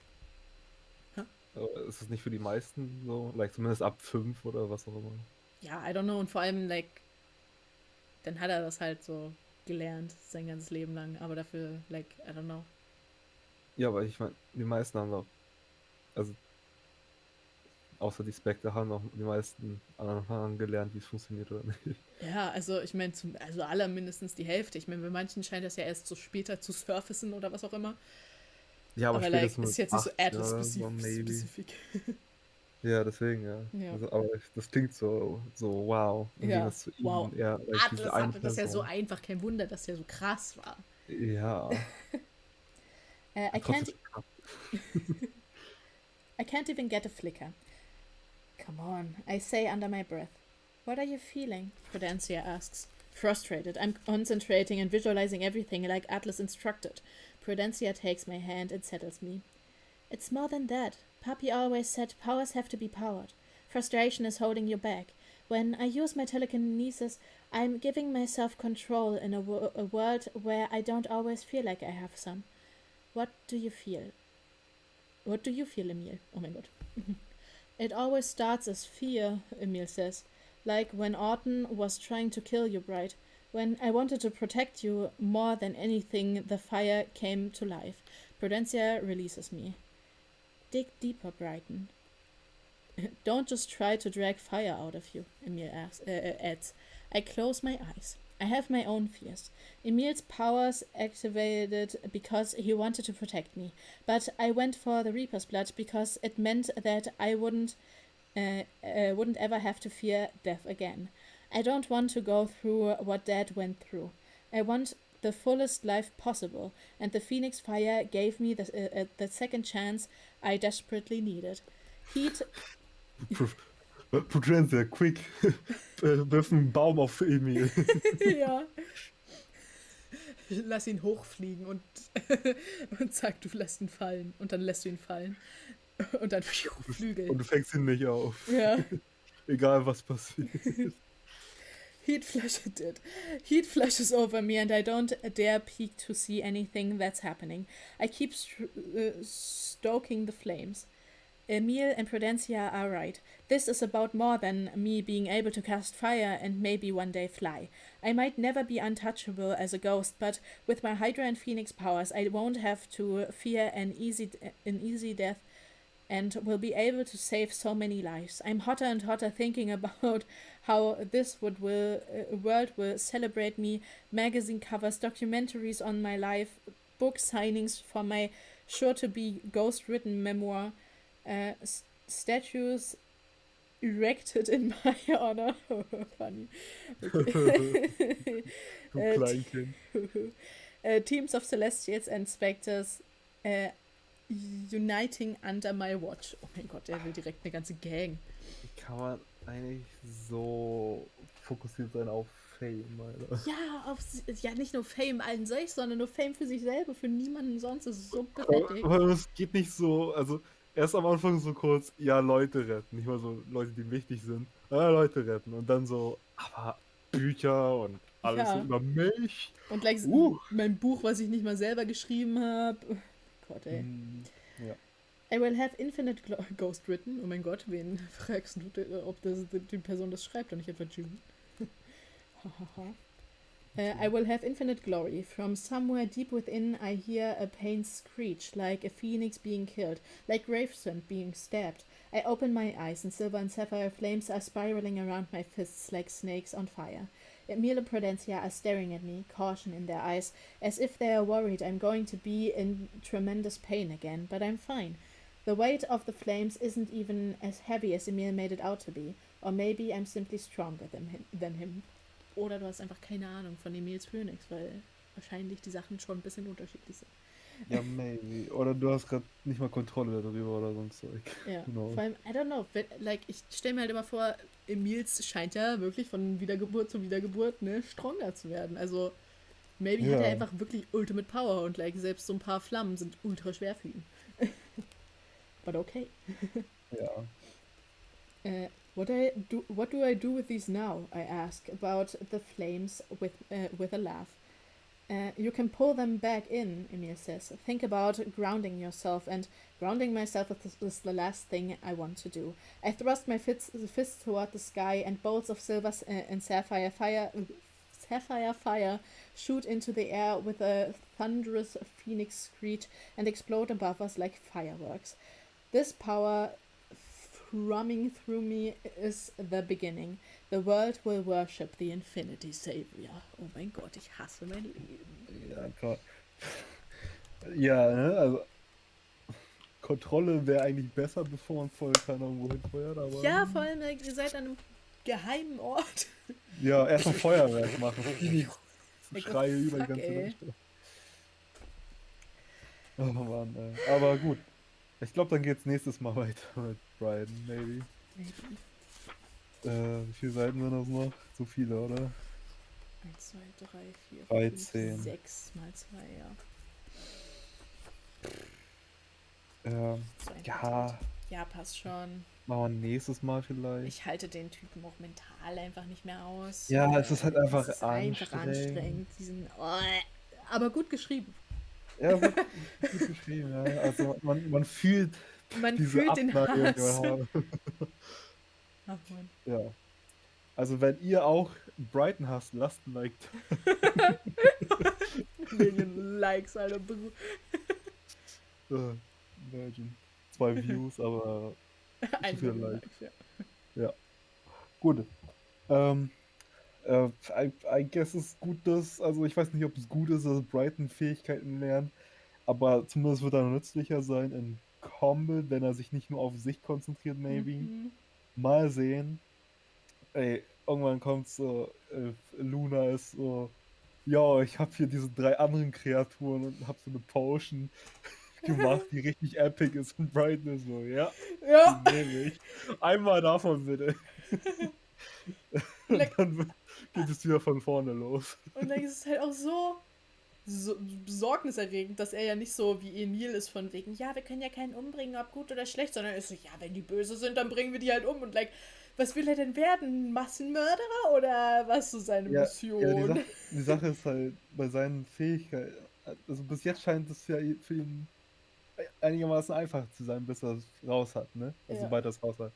Ist es nicht für die meisten so? Like, zumindest ab 5 oder was auch immer? Ja, I don't know. Und vor allem, like, dann hat er das halt so gelernt, sein ganzes Leben lang. Aber dafür, like, I don't know. Ja, aber ich meine, die meisten haben auch, also außer die Spectre haben auch die meisten anderen gelernt, wie es funktioniert oder nicht. Ja, also ich meine, also alle mindestens die Hälfte. Ich meine, bei manchen scheint das ja erst so später zu surfacen oder was auch immer. Ja, aber like, ist jetzt nicht so Atlas-spezifisch. Ja, deswegen, ja. Also, aber das klingt so wow. Ja, das zu wow. Ihm, ja, Atlas hatte das ja so einfach, kein Wunder, dass der so krass war. Ja. I can't even get a flicker. Come on, I say under my breath. What are you feeling? Prudencia asks. Frustrated. I'm concentrating and visualizing everything like Atlas instructed. Prudencia takes my hand and settles me. It's more than that. Papi always said powers have to be powered. Frustration is holding you back. When I use my telekinesis, I'm giving myself control in a world where I don't always feel like I have some. What do you feel? What do you feel, Emil? Oh my god. It always starts as fear, Emil says. Like when Autumn was trying to kill you, Bright. When I wanted to protect you more than anything, the fire came to life. Prudencia releases me. Dig deeper, Brighton. Don't just try to drag fire out of you, Emil adds. I close my eyes. I have my own fears. Emil's powers activated because he wanted to protect me, but I went for the Reaper's blood because it meant that I wouldn't ever have to fear death again. I don't want to go through what Dad went through. I want the fullest life possible, and the Phoenix Fire gave me the second chance I desperately needed. Heat... Prudence, quick. Wirf einen Baum auf Emil. Ja. Lass ihn hochfliegen und sag, du lässt ihn fallen. Und dann lässt du ihn fallen. Und dann Flügel. Und du fängst ihn nicht auf. Ja. Egal, was passiert. Heat flushes over me and I don't dare peek to see anything that's happening. I keep stoking the flames. Emil and Prudencia are right. This is about more than me being able to cast fire and maybe one day fly. I might never be untouchable as a ghost, but with my Hydra and Phoenix powers, I won't have to fear an easy death and will be able to save so many lives. I'm hotter and hotter thinking about how this world will celebrate me, magazine covers, documentaries on my life, book signings for my sure-to-be ghost-written memoir, statues erected in my honor. Funny. Teams of Celestials and Spectres uniting under my watch. Oh mein Gott, der will direkt eine ganze Gang. Wie kann man eigentlich so fokussiert sein auf Fame, Alter? Ja, nicht nur Fame allen sich, sondern nur Fame für sich selber, für niemanden sonst. Das ist so pathetic. Aber es geht nicht so, also erst am Anfang so kurz, ja, Leute retten, nicht mal so Leute, die wichtig sind, ja, Leute retten und dann so, aber Bücher und alles so über mich. Und like mein Buch, was ich nicht mal selber geschrieben habe. Gott, ey. Ja. I will have infinite ghost written. Oh mein Gott, wen fragst du, ob die Person das schreibt und nicht etwa June? I will have infinite glory. From somewhere deep within I hear a pain screech, like a phoenix being killed, like Gravesend being stabbed. I open my eyes and silver and sapphire flames are spiraling around my fists like snakes on fire. Emil and Prudencia are staring at me, caution in their eyes, as if they are worried I'm going to be in tremendous pain again, but I'm fine. The weight of the flames isn't even as heavy as Emil made it out to be, or maybe I'm simply stronger than him. Oder du hast einfach keine Ahnung von Emils Phoenix, weil wahrscheinlich die Sachen schon ein bisschen unterschiedlich sind. Ja, maybe. Oder du hast gerade nicht mal Kontrolle darüber oder sonst Zeug. Ja, vor allem, I don't know, like, ich stelle mir halt immer vor, Emils scheint ja wirklich von Wiedergeburt zu Wiedergeburt, ne, stronger zu werden. Also, maybe hat er einfach wirklich Ultimate Power und like, selbst so ein paar Flammen sind ultra schwer für ihn. But okay. Ja. What do I do with these now? I ask about the flames with a laugh. You can pull them back in, Emil says. Think about grounding yourself, and grounding myself is the last thing I want to do. I thrust my fist toward the sky, and bolts of silver and sapphire fire shoot into the air with a thunderous phoenix screech and explode above us like fireworks. This power thrumming through me is the beginning. The world will worship the Infinity Savior. Oh mein Gott, ich hasse mein Leben. Ja, klar. Ja, ne, also Kontrolle wäre eigentlich besser, bevor man voll keine Ahnung wohin feuert, aber... Ja, vor allem, ihr seid an einem geheimen Ort. Ja, erstmal Feuerwerk machen. Schreie über die ganze Welt. Oh Mann, ey. Aber gut. Ich glaube, dann geht's nächstes Mal weiter mit Brian, maybe. Wie viele Seiten sind das noch? So viele, oder? 1, 2, 3, 4, 13. 5, 6 mal 2, ja. Ja. Ja, passt schon. Machen wir nächstes Mal vielleicht. Ich halte den Typen auch mental einfach nicht mehr aus. Ja, es ist halt einfach es ist anstrengend. Aber gut geschrieben. Ja, gut geschrieben, ja. Also man fühlt diese den Abneigung. Hass. Ach Mann. Ja. Also wenn ihr auch Brighton hasst, lasst ein Like. Million Likes, Alter. Imagine. 2 Views, aber Zu viele Likes. Ja. Ja. Gut. Ähm, I guess es ist gut, dass, also ich weiß nicht, ob es gut ist, dass Brighton Fähigkeiten lernt, aber zumindest wird er nützlicher sein in Combat, wenn er sich nicht nur auf sich konzentriert, maybe. Mhm. Mal sehen. Ey, irgendwann kommt so, Luna ist so, ja, ich habe hier diese 3 anderen Kreaturen und habe so eine Potion gemacht, die richtig epic ist. Und Brighton ist so, ja, die Ja. nehme ich. Einmal davon bitte. Und Und dann geht es wieder von vorne los. like, es ist halt auch so besorgniserregend, dass er ja nicht so wie Emil ist von wegen, ja, wir können ja keinen umbringen, ob gut oder schlecht, sondern er ist so, ja, wenn die böse sind, dann bringen wir die halt um. Und like, was will er denn werden? Massenmörderer oder was ist so seine Ja, Mission? die Sache ist halt, bei seinen Fähigkeiten, also bis jetzt scheint es ja für ihn einigermaßen einfach zu sein, bis er es raus hat, ne? Also Ja. sobald er es raus hat.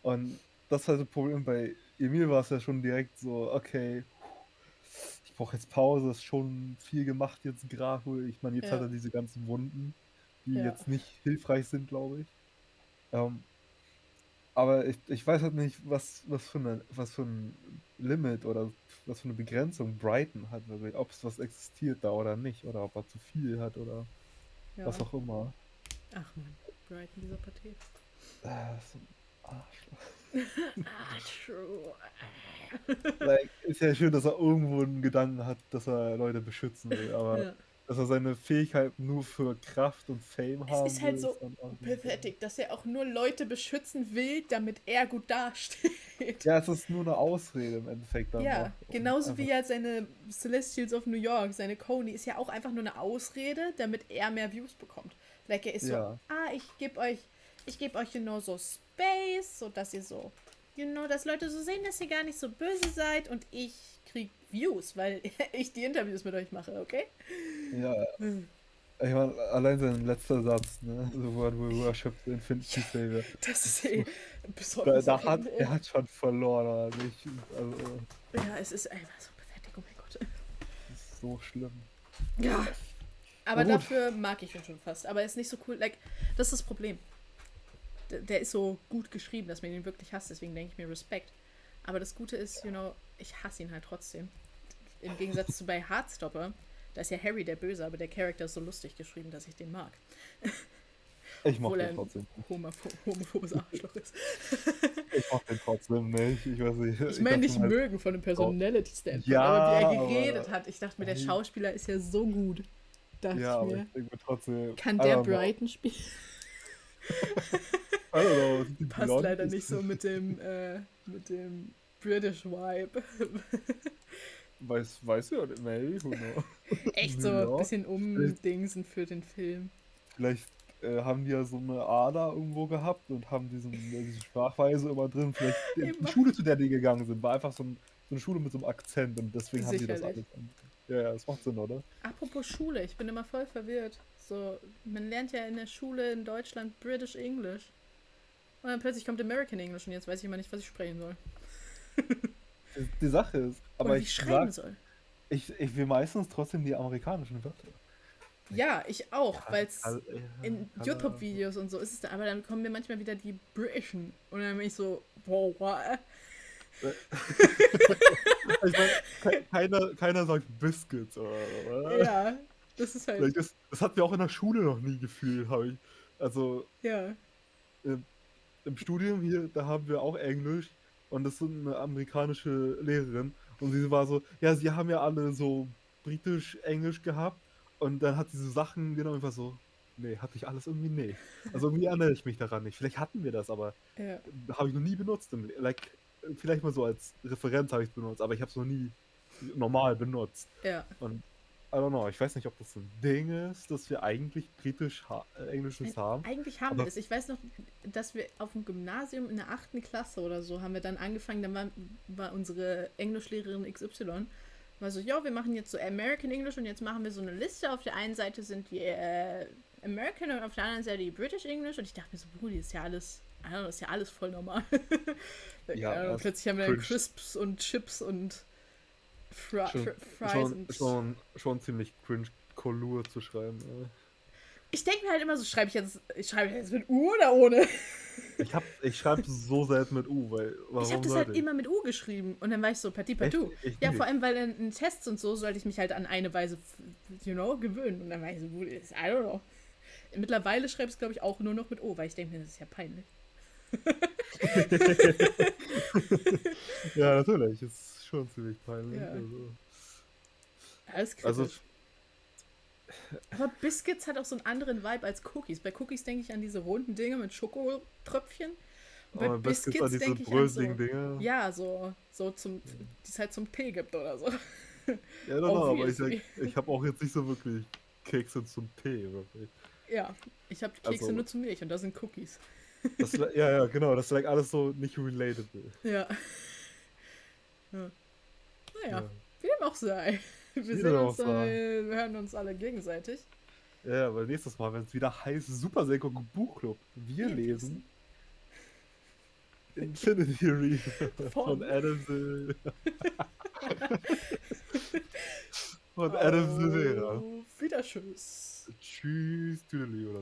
Und das ist halt das Problem, bei Emil war es ja schon direkt so, okay, ich brauche jetzt Pause, ist schon viel gemacht jetzt gerade. Ich meine, jetzt hat Ja. er diese ganzen Wunden, die Ja. jetzt nicht hilfreich sind, glaube ich. Aber ich weiß halt nicht, was für ein Limit oder was für eine Begrenzung Brighton hat, wirklich. Ob es was existiert da oder nicht, oder ob er zu viel hat oder Ja. was auch immer. Ach man, Brighton, dieser Paket. So ein Arschloch. True. Like, ist ja schön, dass er irgendwo einen Gedanken hat, dass er Leute beschützen will, aber Ja. dass er seine Fähigkeiten nur für Kraft und Fame Es haben ist halt will, so ist dann auch pathetic, dass er auch nur Leute beschützen will, damit er gut dasteht. Ja, es ist nur eine Ausrede im Endeffekt dann Ja, noch. genauso Einfach, wie ja seine Celestials of New York, seine Coney, ist ja auch einfach nur eine Ausrede, damit er mehr Views bekommt. Like, er ist so, ja. ich gebe euch, you know, so Space, so dass ihr so, you know, dass Leute so sehen, dass ihr gar nicht so böse seid und ich krieg Views, weil ich die Interviews mit euch mache, okay? Ja. Ich meine, allein sein letzter Satz, ne? The word will worship the Infinity Savior. Das ist eh Da besonders. er hat schon verloren, oder nicht? Also, Ja, es ist einfach so pathetic, oh mein Gott. das ist so schlimm. Ja. Aber Na gut. dafür mag ich ihn schon fast. Aber er ist nicht so cool. Like, das ist das Problem. Der ist so gut geschrieben, dass man ihn wirklich hasst. Deswegen denke ich mir Respekt. Aber das Gute ist, you know, ich hasse ihn halt trotzdem. Im Gegensatz zu bei Heartstopper. Da ist ja Harry der Böse, aber der Charakter ist so lustig geschrieben, dass ich den mag. Ich mag Obwohl er den ein trotzdem. homophobes Arschloch ist. Ich mag den trotzdem nicht. Ich weiß nicht. Ich meine nicht dachte mal, mögen von dem Personality-Standpoint, Ja, aber wie er aber- geredet hat. Ich dachte mir, der Schauspieler ist ja so gut. Dachte Ja, ich aber mir. ich denke mir trotzdem. Kann I der don't know. Brighton spielen? I don't know, sind die Passt blond? leider Ist nicht so das- mit dem British Vibe. Weiß ja nicht, maybe, who knows? Echt so Ja. ein bisschen umdingsen für den Film. Vielleicht haben die ja so eine Ader irgendwo gehabt und haben diese Sprachweise immer drin. Vielleicht die Immer. Schule, zu der die gegangen sind, war einfach so eine Schule mit so einem Akzent und deswegen haben die das Sicherlich. alles. Ja, das macht Sinn, oder? Apropos Schule, ich bin immer voll verwirrt. So, man lernt ja in der Schule in Deutschland British English. Und dann plötzlich kommt American English und jetzt weiß ich immer nicht, was ich sprechen soll. Die Sache ist, aber Oder wie ich schreiben sag, soll. ich will meistens trotzdem die amerikanischen Wörter. Ja, ich auch, weil es Also, in keine YouTube-Videos und so ist es da, aber dann kommen mir manchmal wieder die Britischen und dann bin ich so, wow, what? Ich meine, keiner sagt Biscuits oder? Ja, das ist halt, Like, das hatten wir auch in der Schule noch nie gefühlt, habe ich. Also ja. im Studium hier, da haben wir auch Englisch und das ist eine amerikanische Lehrerin und sie war so, ja, sie haben ja alle so britisch-englisch gehabt und dann hat sie so Sachen genommen und war so, nee, hatte ich alles irgendwie, nee. Also irgendwie erinnere ich mich daran nicht. Vielleicht hatten wir das, aber Ja. habe ich noch nie benutzt. Like, vielleicht mal so als Referenz habe ich es benutzt, aber ich habe es noch nie normal benutzt. Ja. Und I don't know, ich weiß nicht, ob das so ein Ding ist, dass wir eigentlich Englisches haben. Eigentlich haben Aber- wir das. Ich weiß noch, dass wir auf dem Gymnasium in der 8. Klasse oder so haben wir dann angefangen, dann war unsere Englischlehrerin XY, war so, ja, wir machen jetzt so American English und jetzt machen wir so eine Liste. Auf der einen Seite sind die American und auf der anderen Seite die British English und ich dachte mir so, Brudi, ist ja alles, I don't know, ist ja alles voll normal. Ja, I don't know, das plötzlich haben wir dann cringe. Crisps und Chips und Fries Schon, und schon ziemlich cringe, Kolur zu schreiben. Ich denke mir halt immer so, schreibe ich jetzt mit U oder ohne? Ich schreibe so selten mit U, weil Ich habe das halt immer mit U geschrieben. Und dann war ich so Petit Patou. Ja, vor allem, weil in Tests und so sollte ich mich halt an eine Weise, gewöhnen. Und dann war ich so, I don't know. Mittlerweile schreibe ich es, glaube ich, auch nur noch mit O, weil ich denke mir, das ist ja peinlich. Ja, natürlich. Ist schon ziemlich peinlich. Ja. Also. Alles kritisch. Aber Biscuits hat auch so einen anderen Vibe als Cookies. Bei Cookies denke ich an diese runden Dinge mit Schokotröpfchen. Und bei Biscuits denke ich an so, Dinge. ja, so die es halt zum Tee gibt oder so. Ja, genau, aber ich habe auch jetzt nicht so wirklich Kekse zum Tee, wirklich. Ja, ich habe Kekse nur zu Milch und da sind Cookies. Ja, genau, das ist like alles so nicht relatable. Ja. Naja, wie dem auch sei. Wir hören uns alle gegenseitig. Ja, weil nächstes Mal, wenn es wieder heißt, Super Senko Buchclub, wir lesen Infinity Reader von Adam Silvera. Wieder tschüss. Tschüss, Tüdeli, oder?